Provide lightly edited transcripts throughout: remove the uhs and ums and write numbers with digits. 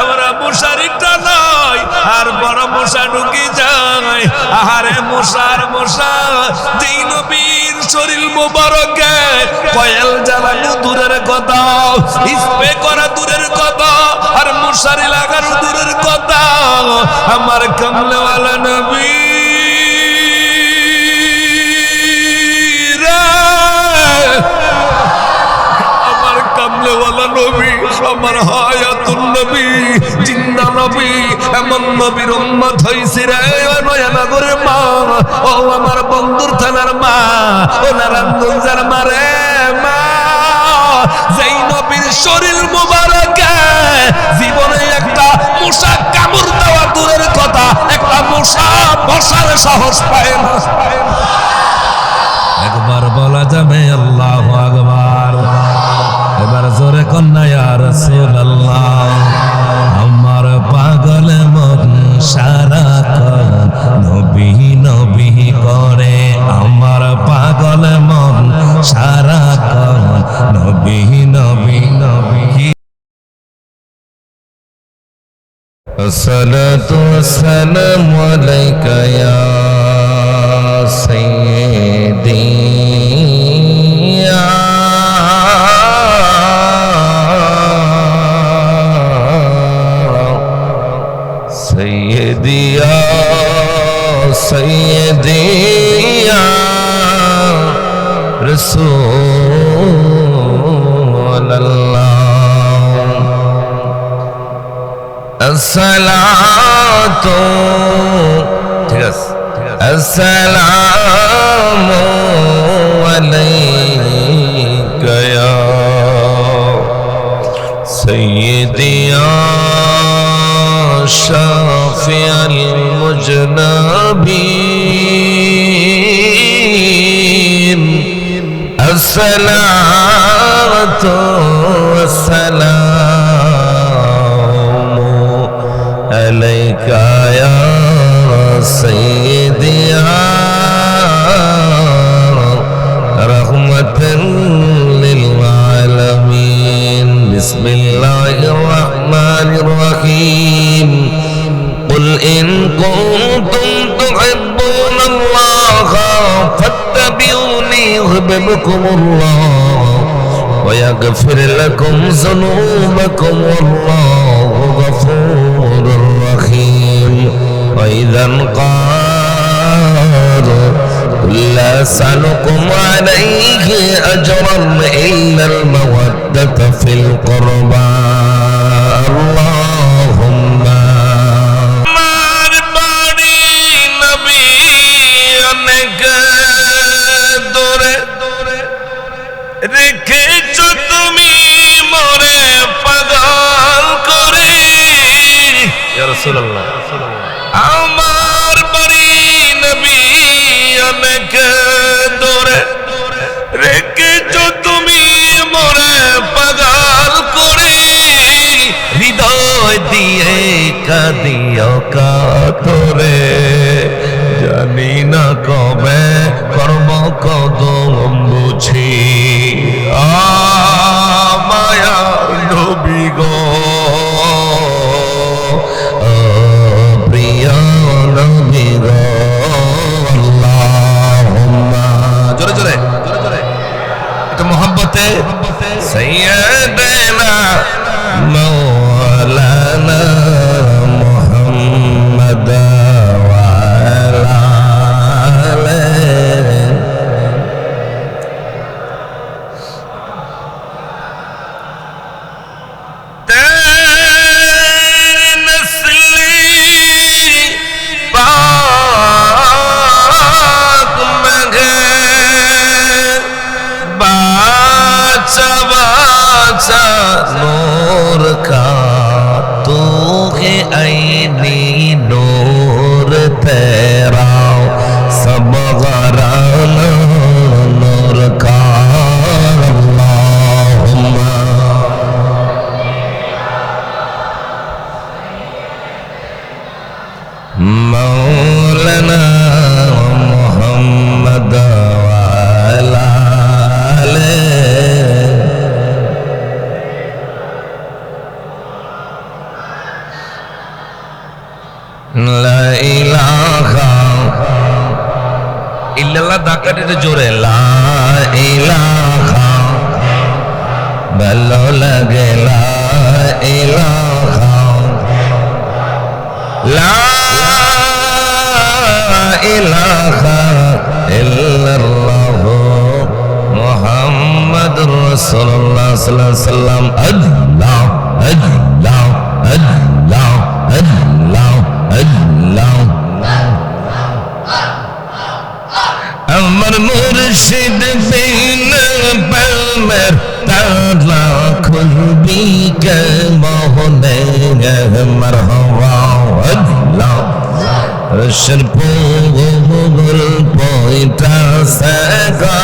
আমরা মশারি টানাই আর বড় মশা ঢুকে যায়। আহারে মশার মশা, যেই নবীর শরীর মোবারকে কয়েল জ্বালানো দূরের কথা, স্প্রে করা দূরের কথা, আর মশারি লাগানো দূরের কথা, আমার কামলেওয়ালা নবী কামলেওয়ালা নবী, আমার হায়াতুন নবী, জিন্দা নবী, এমন নবীর উম্মত হইছে রে নয়ানগরের মা, ও আমার বন্ধুর থানার মা, ও নারায়ণগঞ্জের মা রে মা, যেই নবীর শরীর মুবারকে জীবনে একটা মশা কামড় দেওয়া দূরের কথা, একটা মশা বসার সাহস পায় না। একবার বলা যাবে আল্লাহু আকবার, এবার জোরে কন্যা ইয়া রাসূলুল্লাহ। আমার পাগল মন সারাক্ষণ নবী নবী করে, আমার পাগল মন সারাক্ষণ নবী নবী নবী। আসসালাতু ওয়াসসালামু আলাইকা ইয়া সাইয়্যিদি سيدي يا رسول الله، الصلاة السلام عليك يا سيدي يا شافع المجنبين، الصلاة والسلام عليك يا سيدي يا رحمة للعالمين. بسم الله الرحمن الرحيم. قل إن كنتم تحبون الله فاتبعوني يحببكم الله ويغفر لكم ذنوبكم والله غفور رحيم. وإذا قال قل لا أسألكم عليه أجرا إلا المودة في القربى. اللهم রেখেছো তুমি মরে পাগল করে, ইয়া রাসূলুল্লাহ আমার বাড়ি নবী অনেক দূরে, রেখেছো তুমি মরে পাগল করে, হৃদয় দিয়ে কাঁদিও কাতরে, জানি না কবে কর্ম কদম বুঝি মায়া নবী গো, প্রিয় নবী গো। আল্লাহুম্মা জোরে জোরে এটা মোহাব্বতে সাইয়্যিদানা মাওলানা মুহাম্মদ ওয়া আলা আলিহি। তেরে নসলি পাক মগে বাঁচা বাঁচা কাটিতে জোরে লা ইলাহা ভালো লাগে লা ইলাহা লা ইলাহা ইল্লাল্লাহ মুহাম্মাদুর রাসূলুল্লাহ সাল্লাল্লাহু আলাইহি ওয়াসাল্লাম আল্লাহ আল্লাহ আল্লাহ আল্লাহ আল্লাহ আমার মুর্শিদ বিন পলমের তালা খুলবি কে মোহনে মারহাবা আল্লাহ রশরপুর পয়টা সাগা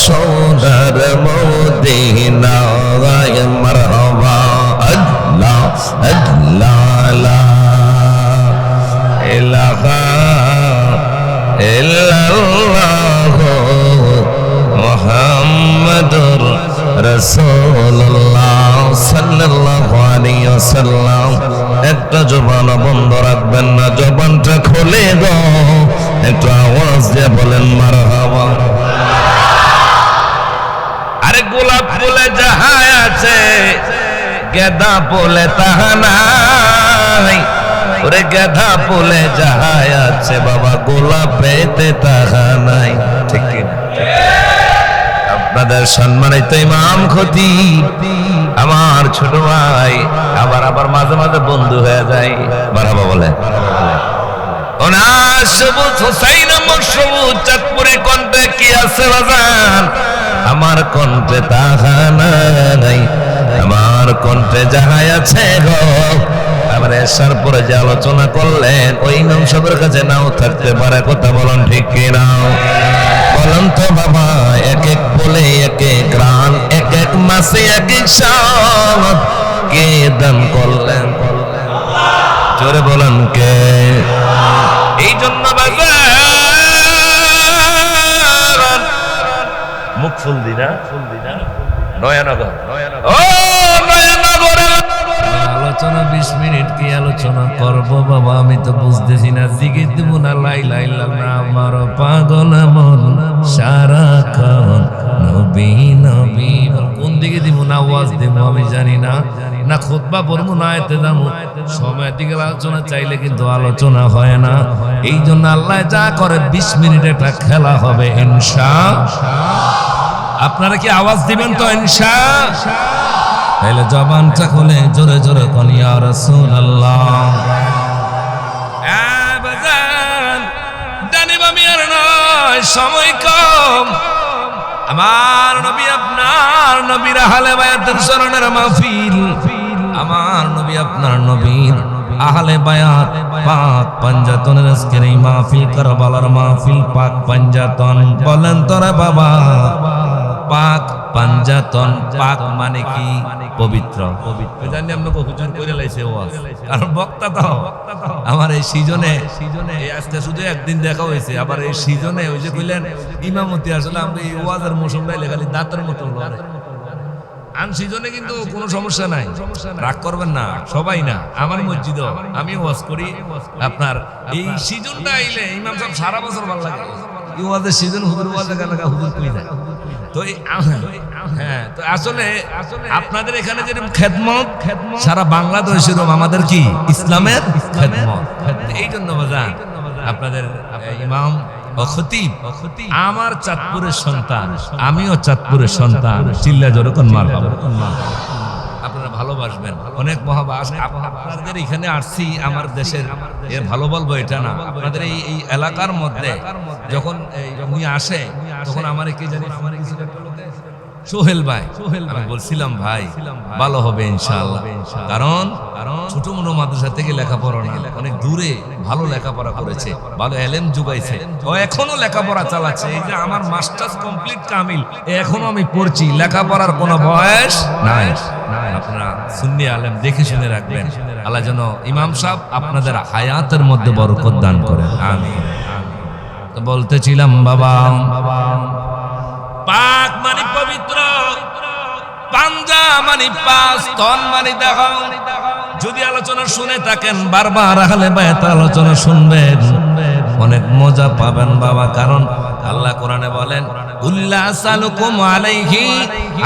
সোনার মদিনা মারহাবা আল্লাহ আল্লাহ লা ইলাহা ইল্লাল্লাহ মুহাম্মাদুর রাসূলুল্লাহ সাল্লাল্লাহু আলাইহি ওয়াসাল্লাম। একটা জবান বন্ধ রাখবেন না, জবানটা খুলে গো একটু আওয়াজ দিয়ে বলেন মারহাবা। আরে গোলাপ ফুলে যাহা আছে গেদা ফুলে তাহা নাই, ওরে গেধা ফুলে যাহা আছে বাবা গোলাপেতে তাহা নাই। ঠিক কি আপনাদের সম্মানিত ইমাম খতিব আমার ছোট ভাই আবার মাঝে মাঝে বন্ধু হয়ে যায়, মারহাবা বলে। ওনার সবুজ হোসাইন আমার সবুজ চাঁদপুরি কণ্ঠে কি আছে বাজান? আমার কণ্ঠে তাহা নাই, আমার কণ্ঠে যাহা আছে গো। আবার এসার পরে যে আলোচনা করলেন ওই ইমাম সাহেবের কাছে নাও থাকতে পারে, কথা বলুন ঠিক কি নাও? বলুন তো বাবা, এক এক বলে এক এক রান, এক এক মাসে এক এক সাল কে দান করলেন? জোরে বলেন কে? এই জন্য বাজার মুখ ফুল দিনা নয়ানগর ও নয়ানগরের আলোচনা 20 মিনিট কি আলোচনা করব বাবা? আমি তো বুঝতেছি না। জিকির দেব না লা ইলাহা ইল্লাল্লাহ, আমার পাগল মন সারাক্ষণ নবী নবী। কোন দিকে দিব না আওয়াজ দেব আমি জানি না, না খুতবা পড়বো না এতে যাবো। সময়ের দিকে আলোচনা চাইলে কিন্তু আলোচনা হয় না। এই জন্য আল্লাহ যা করে 20 মিনিট একটা খেলা হবে ইনশাআল্লাহ। আপনারা কি আওয়াজ দিবেন তো ইনশাআল্লাহ? তাহলে জবানটা খুলে জোরে জোরে কোন ইয়া রাসূলুল্লাহ। জানি আমি আর নয়, সময় কম। আমার নবী আপনার নবীর আহলে বায়াতের শরণের মাহফিল, আমার নবী আপনার নবীর আহলে বায়াত পাক পাঞ্জাতনের আজকের এই মাহফিল কারবালার মাহফিল পাক পাঞ্জাতন। বলেন তোরা বাবা পাক পাঞ্জাতন, পাক মানে কি? পবিত্র। জানি আপনাকে হুজুর করে লাইছে ওয়াজ, কারণ বক্তা তো আমার এই সিজনে আজকে শুধু একদিন দেখা হয়েছে, আবার এই সিজনে ওই যে কইলেন ইমামতি আসলে আমরা এই ওয়াজের মৌসুমটাই লেখালি দাঁতের মতো লড়ে। আন সিজনে কিন্তু কোনো সমস্যা নাই, রাগ করবেন না, সবাই না। আমার মসজিদও আমি ওয়াজ করি। আপনার এই সিজনটা আইলে ইমাম সাহেব সারা বছর ভালো লাগে। এই ওয়াজের সিজন হুজুর ওয়াজে গালাগা হুজুর কই যায়। তো হ্যাঁ, তো আসলে আপনাদের এখানে যেরকম খেদমত সারা বাংলাদেশের আমাদের কি ইসলামের খেদমত। এই জন্য বাজান আপনাদের ইমাম ও খতিব আমার চাঁদপুরের সন্তান, আমিও চাঁদপুরের সন্তান। চিল্লা জোরকন মারহাবা। আপনারা ভালোবাসবেন, অনেক মহাবাস। আপনাদের এখানে আসছি আমার দেশের এর ভালো বলবো এটা না, আপনাদের এই এলাকার মধ্যে যখন উনি আসে তখন আমার কি জানি সোহেল ভাই, আমি বলছিলাম ভাই ভালো হবে ইনশাআল্লাহ। কারণ ছোট মোটো মাদ্রাসা থেকে লেখাপড়া না, অনেক দূরে ভালো লেখাপড়া করেছে, ভালো এলেম যুগাইছে, ও এখনো লেখাপড়া চালাচ্ছে। এই যে আমার মাস্টার্স কমপ্লিট কামিল, এখনো আমি পড়ছি, লেখাপড়ার কোনো বয়স নাই। আপনারা সুন্নি আলেম দেখে শুনে রাখবেন। আল্লাহ যেন ইমাম সাহেব আপনাদের হায়াতের মধ্যে বরকত দান করেন, আমিন। তো বলতেছিলাম বাবা পাক মানে পবিত্র, পাঞ্জা মানে পাঁচ, তন মানে দেখাও। যদি আলোচনা শুনে থাকেন বারবার আহলে বায়াত আলোচনা শুনবেন, অনেক মজা পাবেন বাবা। কারণ আল্লাহ কোরআনে বলেন, উল্লা আসালুকুম আলাইহি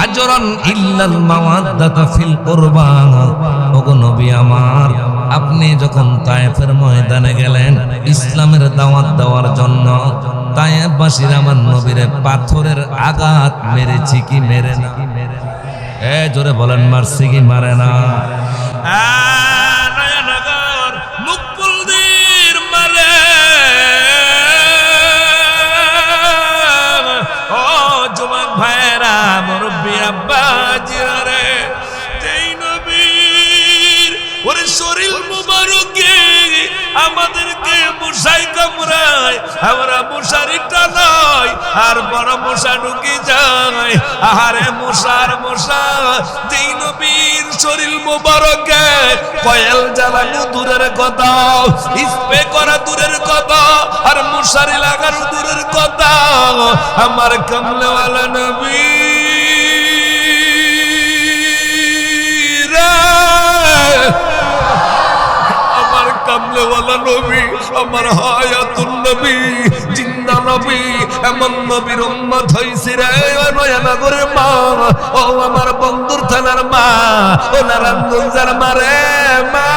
আজরান ইল্লাল মাওয়াদ্দাতা ফিল কুরবা। ওগো নবী আমার, আপনি যখন তায়েফের ময়দানে গেলেন ইসলামের দাওয়াত দেওয়ার জন্য, তায়েফবাসীর আমার নবীরে পাথরের আঘাত মেরেছি কি মেরে না? জোরে বলেন, মারছি কি মারে না? নয়ানগর মুকবুলদের মারে। ও যুবক ভাইরা, মুরব্বী আব্বাজিরা রে, যেই নবীর ওরে শরীর মুবারকে আমাদেরকে মশাই কামড়ায়, আমরা মশারি টানাই আর বড় মশা ঢুকে যায়। আহারে মশার মশা, যেই নবীর শরীর মুবারকে কয়েল জ্বালানো দূরের কথা, স্প্রে করা দূরের কথা, আর মশারি লাগানো দূরের কথা, আমার কামলেওয়ালা নবী কামলেওয়ালা নবী, আমার হায়াতুন নবী, জিন্দা নবী, এমন নবীর উম্মত হইছি রে নয়ানগরের মা। ও আমার বন্ধুর থানার মা, ও নারায়ণগঞ্জের মা রে মা,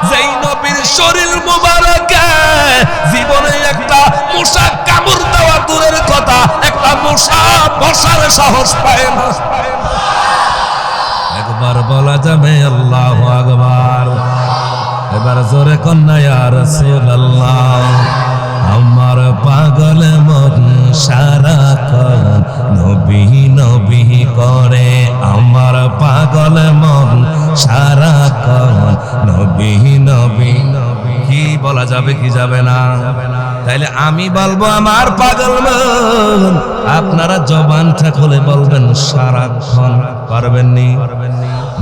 যেই নবীর শরীর মুবারকে জীবনে একটা মশা কামড় দেওয়া দূরের কথা, একটা মশা বসার সাহস পায় না। একবার বলা যাবে আল্লাহু আকবার, এবার জোরে কন্যা ইয়া রাসূলুল্লাহ। আমার পাগল মন সারাক্ষণ নবী নবী করে, আমার পাগল মন সারাক্ষণ নবী নবী। কি বলা যাবে কি যাবে না? তাইলে আমি বলবো আমার পাগল মন, আপনারা জবানটা খুলে বলবেন সারাক্ষণ। পারবেননি?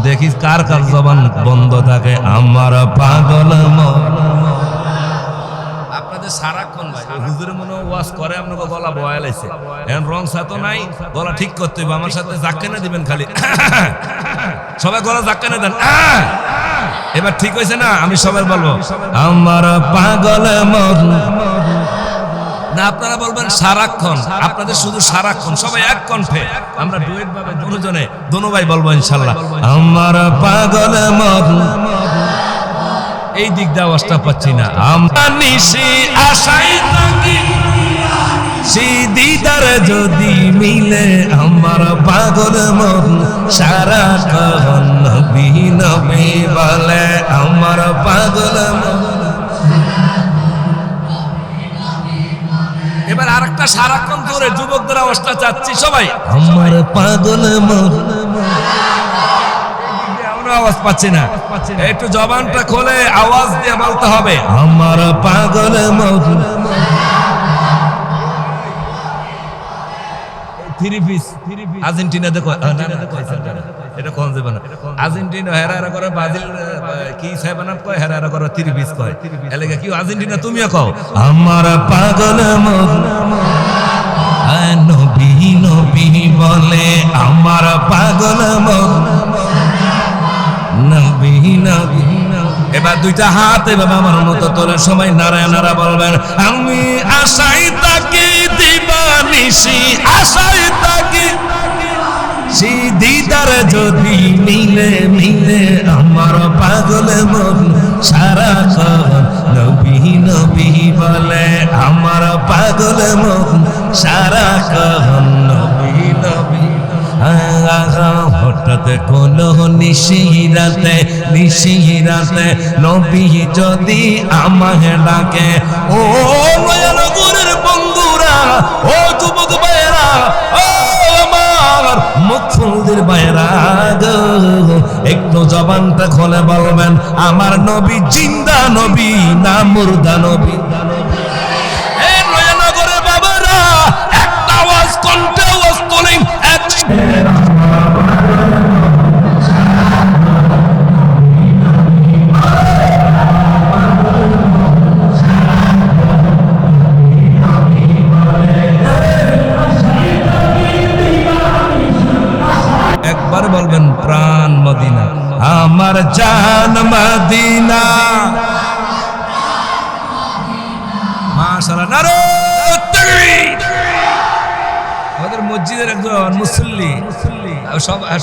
দেখি কার কার জবান বন্ধ থাকে। আমার পাগল মন। আপনাদের সারাক্ষণ ভাই হুজুরে মনে ওয়াজ করে, আপনাকে গলা বয়া লাইছে, এখন রং সাথে নাই, গলা ঠিক করতে হবে। আমার সাথে জাক্কানে দিবেন খালি, সবাই গলা জাক্কানে দেন। এবার ঠিক হয়েছে না? আমি সবাই বলবো আমার পাগল মন না, আপনারা বলবেন সারাক্ষণ। আপনাদের শুধু সারাক্ষণ, সবাই এক কণ্ঠে, আমরা ডুয়েট ভাবে দুজনে দোনো ভাই বলবো ইনশাআল্লাহ। আমার পাগল মন, এই দিক দিয়ে আওয়াজটা পাচ্ছি না। আমরা নিশি আশাই থাকি, সেই দিদার যদি মিলে, আমার পাগল মন সারাক্ষণ নবী নবী বলে, আমার পাগল মন। এবার আরেকটা সারাক্ষণ ধরে যুবকদের আওয়াজটা চাচ্ছি সবাই, আমার পাগল মন। আওয়াজ পাচ্ছি না, একটু জবানটা খোলে আওয়াজ দিয়ে বলতে হবে, আমার পাগল মন। আর্জেন্টিনা দেখো, এটা কোন যাবে না। আর্জেন্টিনা হেরা হেরা করে, ব্রাজিল কি সাইবানাত কয়, হেরা হেরা করে 3 পিস কয়। এলাকা কি আর্জেন্টিনা তুমিও কও, আমার পাগল মন নবী নবী বলে, আমার পাগল মন নবী নবী। এবার দুইটা হাত এভাবে আমার মতো তোলে, সবাই নারায় নারা বলবেন, আমি আশাই তাকে দিবানিশি, আশাই তাকে সেই দিদার যদি মিলে মিলে, আমার পাগল মন সারাক্ষণ নবী নবী বলে, আমার পাগল মন সারাক্ষণ নবী নবী। হঠাৎ কোন নিশিরাতে নবী যদি আমাকে ডাকে, ও নয়ানগরের বন্ধুরা, ও যুবক ভাইয়েরা, ও আমার মুখফুলদের ভাইয়েরা, একটু জবানটা খোলে বলবেন, আমার নবী জিন্দা নবী না মুর্দা নবী? নয়ানগরের বাবারা একটা আওয়াজ, কণ্ঠে আওয়াজ তোলেন, একবার বলবেন প্রাণ মদিনা, আমার জান মদিনা। মসজিদের একজন মুসল্লি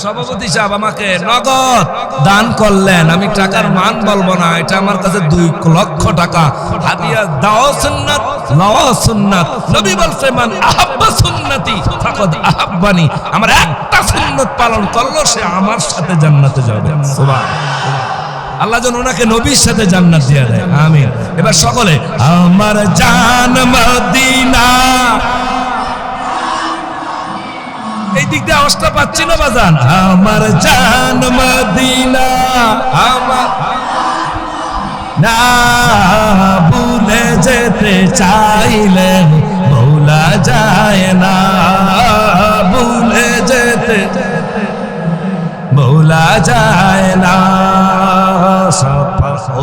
সভাপতি সাহেব আমাকে নগদ দান করলেন। আমি টাকার মান বলবো না, এটা আমার কাছে 2 লক্ষ টাকা হাদিয়া। দাও সুন্নাত লাওয়া সুন্নাত, নবী বলছে মান আহাব্বা সুন্নতি ফাকাদ আহাব্বানি। আমার একটা সুন্নাত পালন করলো সে আমার সাথে জান্নাতে যাবে। সুবহানাল্লাহ। আল্লাহ যেন ওনাকে নবীর সাথে জান্নাত দিয়ে দেয়, আমিন। এবার সকলে আমার জান মদিনা। এই দিক দিয়ে আওয়াজটা পাচ্ছি না বাজান? আমার জান মদিনা, আমার না ভুলে যেতে চাইলে ভোলা যায় না, ভুলে যেতে ভোলা যায় না।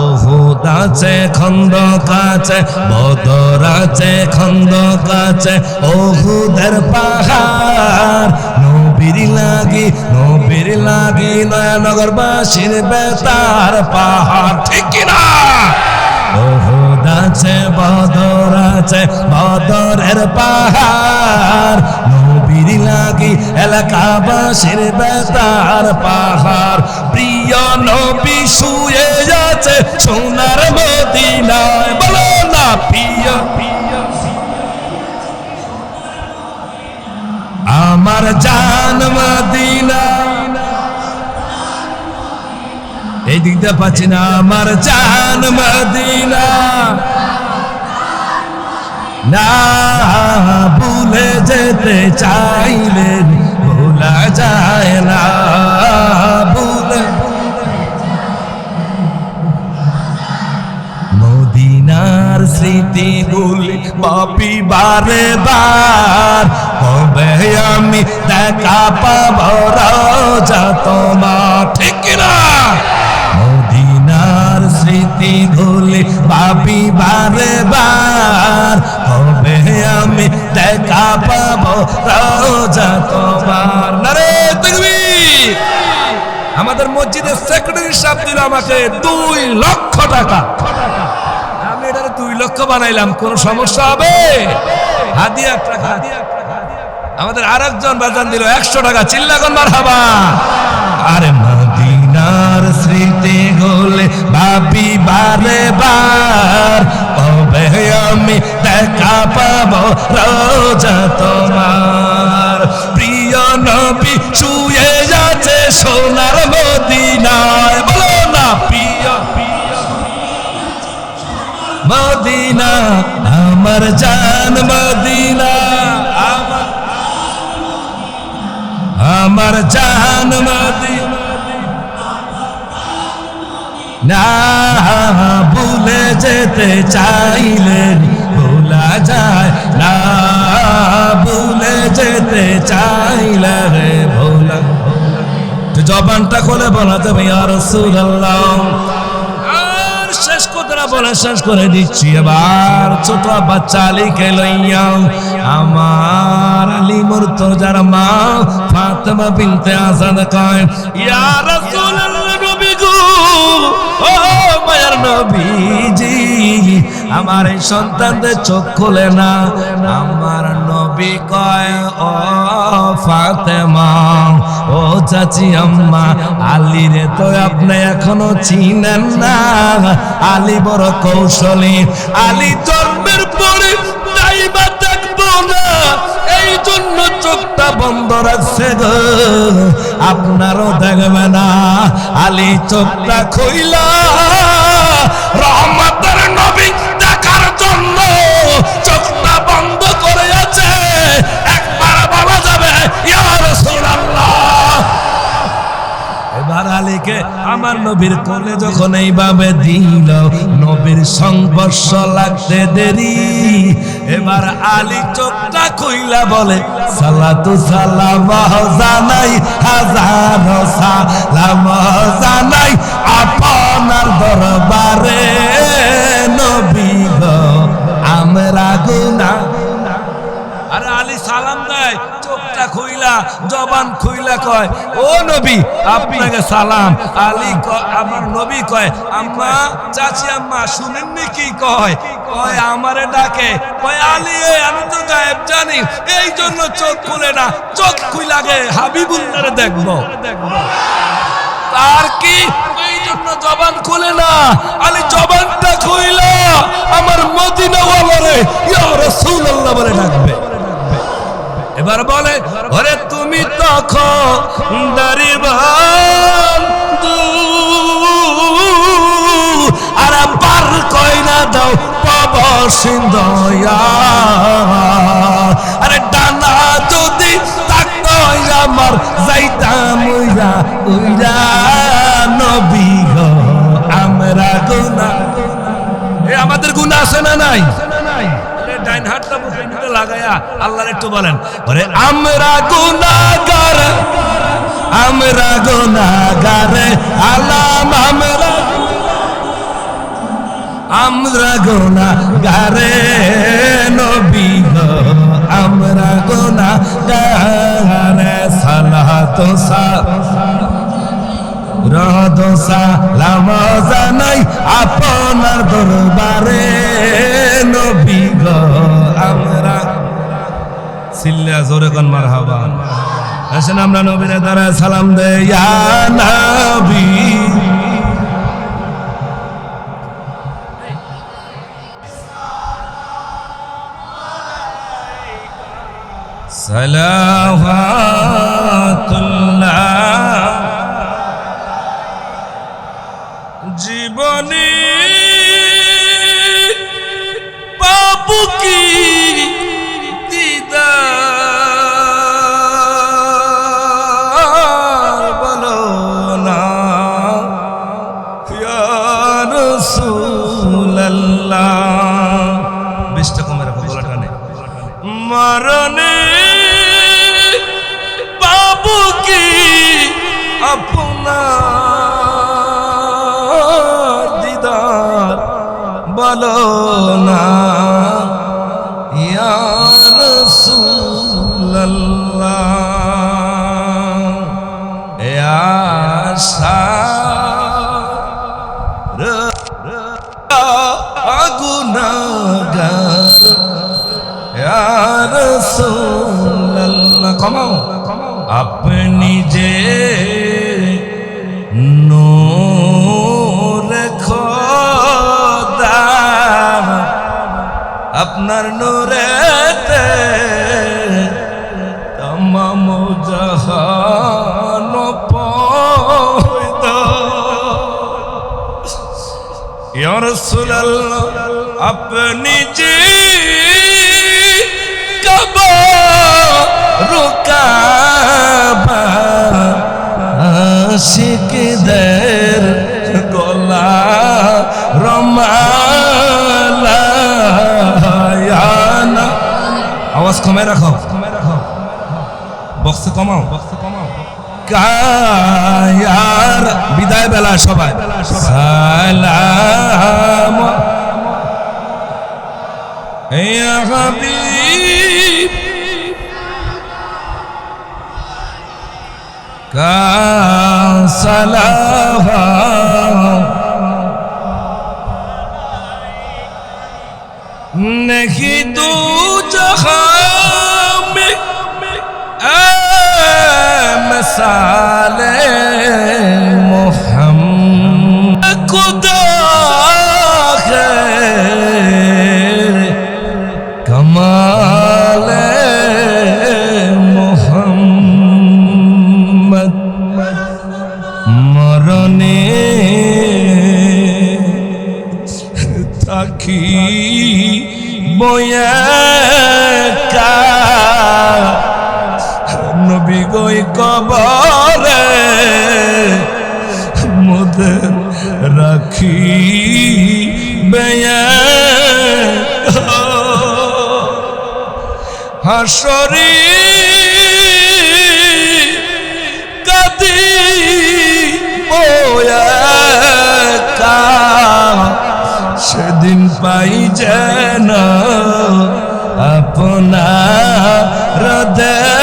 ওহুদ আছে খন্দক আছে, বদর আছে খন্দক আছে, ওহুদের পাহাড় নবীর লাগি নয়নগরবাসীর বেতার পাহাড়, ঠিক কিনা? ওহুদ আছে বদর আছে, বদরের পাহাড় নবীর লাগি এলাকাবাসীর বেতার পাহাড়। প্রিয় নবী শুয়ে আছে সোনার মদিনায়, বলো না প্রিয় আমার জান মদিনা। এই দিক দিয়ে পাচ্ছি না, আমার জান মদিনা। না ভুলে যেতে চাইলে ভোলা যায় না, ভুলে মদিনার স্মৃতি ভুলি পাপি বারে বার। কবে আমি দেখা পাব রোজা তোমার, ঠিক কিনা? মদিনার স্মৃতি ভুলি পাপি বারে বার। কবে আমি দেখা পাব রোজা তোমার। নারে তাকবীর। আমাদের মসজিদের সেক্রেটারি সাহেব দিল আমাকে 2 লক্ষ টাকা। আমি এটার 2 লক্ষ বানাইলাম, কোন সমস্যা হবে? হাদিয়া টাকা। আমাদের আরেকজন বাজান দিল 100 টাকা। চিল্লাগন মারহাবা। আরে মদিনার স্মৃতি গলে ভাবি বারে বার। কবে আমি দেখা পাবো রোজা তোমার। প্রিয় নবী শুয়ে যাচ্ছে সোনার মদিনায়, বলো না প্রিয় মদিনা, আমার জান মদিনা, আমার জান মদিনা। না ভুলে যেতে চাইলে ভোলা যায় না, ভুলে যেতে চাইলে ভোলা। জবানটা খুলে বলা যাবে ইয়া রাসূলুল্লাহ। আর শেষ কথাটা বলে শেষ করে দিচ্ছি। এবার ছোট বাচ্চা আলীকে লইয়া আমার আলী মুর্তজার মা ফাতেমা বিনতে আসাদ কয়, ইয়া রাসূলুল্লাহ, নবী গো, ও মায়ার নবীজি, আমার এই সন্তানদের চোখ খুলে না। আমার নবী কয়, ও ফাতেমা, ও চাচি আম্মা, আলী রে তো আপনি এখনো চিনেন না। আলী বড় কৌশলী, আলী জন্মের পরে তাইবা দেখবো না, এই জন্য চোখটা বন্ধ রাখছে গো। আপনারও দেখবে না। আলী চোখটা খুইলা রহমতের নবী দেখার জন্য চোখটা বন্ধ করে আছে। একবার বলা যাবে ইয়া রাসূলুল্লাহ। এবার আলীকে আমার নবীর কোলে যখন এইভাবে দিল, নবীর সংস্পর্শ লাগতে দেরি। এবার আলী চোখটা খুইলা বলে, সালাতু সালাম জানাই, হাজার সালাম জানাই আপনার দরবারে নবী গো, আমরা গুনাহ। আরে আলী সালাম দেয়, চোখটা খুইলা জবান খুইলা কয়, ও নবী আপনাকে সালাম। আলী আমার নবী কয়, আম্মা চাচি আম্মা শুনেননি কি কয়? কয় আমারে ডাকে, কয় আলী আমি তো গায়েব জানি, এই জন্য চোখ খুলে না, চোখ খুইলা গে হাবিবুল্লাহরে দেখবো। আর কি এই জন্য জবান খুলে না, আলী জবানটা খুইলা আমার মদিনাওয়ালারে ইয়া রাসূলুল্লাহ বলে ডাকবে। এবার বলে, ওরে তুমি তখন দারিবান আর পার কই না দাও পাবা সিন্ধয়া। আরে ডানা যদি থাকতো আমার যাইতাম উইরা উইরা নবী গো আমরা গুনাহ। এ আমাদের গুনাহ আছে না নাই? ডাইন হাতটা মুখে মুখে লাগায়া আল্লাহর একটু বলেন, ওরে আমরা গুনাহগার, আমরা গুনাহগার আলাম, আমরা গুনাহগার নবী গো আমরা গুনাহগার। সালাতু সালাম জানাই আপনার দরবারে নবী গো আমরা। সিল্লা জোরে কোন মারহাবা। আসেন আমরা নবীর দ্বারা সালাম দেই, ইয়া নবী সালাওয়াতুল্লাহ। জীবনী বাবু কি দিদার বলো না ইয়া রাসূলুল্লাহ। বেশটা কমে রাখো, গলাটা নেই। মরণে বাবু কি আপনার দিদার বলো না ইয়া রাসূলুল্লাহ। আশা গুনাহগার ইয়া রাসূলুল্লাহ। কমাও, আপনি যে নূর খোদা, আপনার নূরেতে তমাম জাহান পয়দা। ইয়া রাসূলুল্লাহ আপনি যে কাবা রুকাবা আশিকদের গলা রমালা। আওয়াজ কমে রাখো, বক্স কমাও, কায়ার বিদায় বেলা সবাই সালাম ইয়া হাবিব কা সালাম नहीं तू जहां में मिसाले मोहम्मद खुदा है कमाले मोहम्मद मरने ताकि বয়াকা নবী গই কবরে মোদের রাখি বেয়া হাসরি কাদি বয়াকা সেদিন পাই যেন আপনার হৃদয়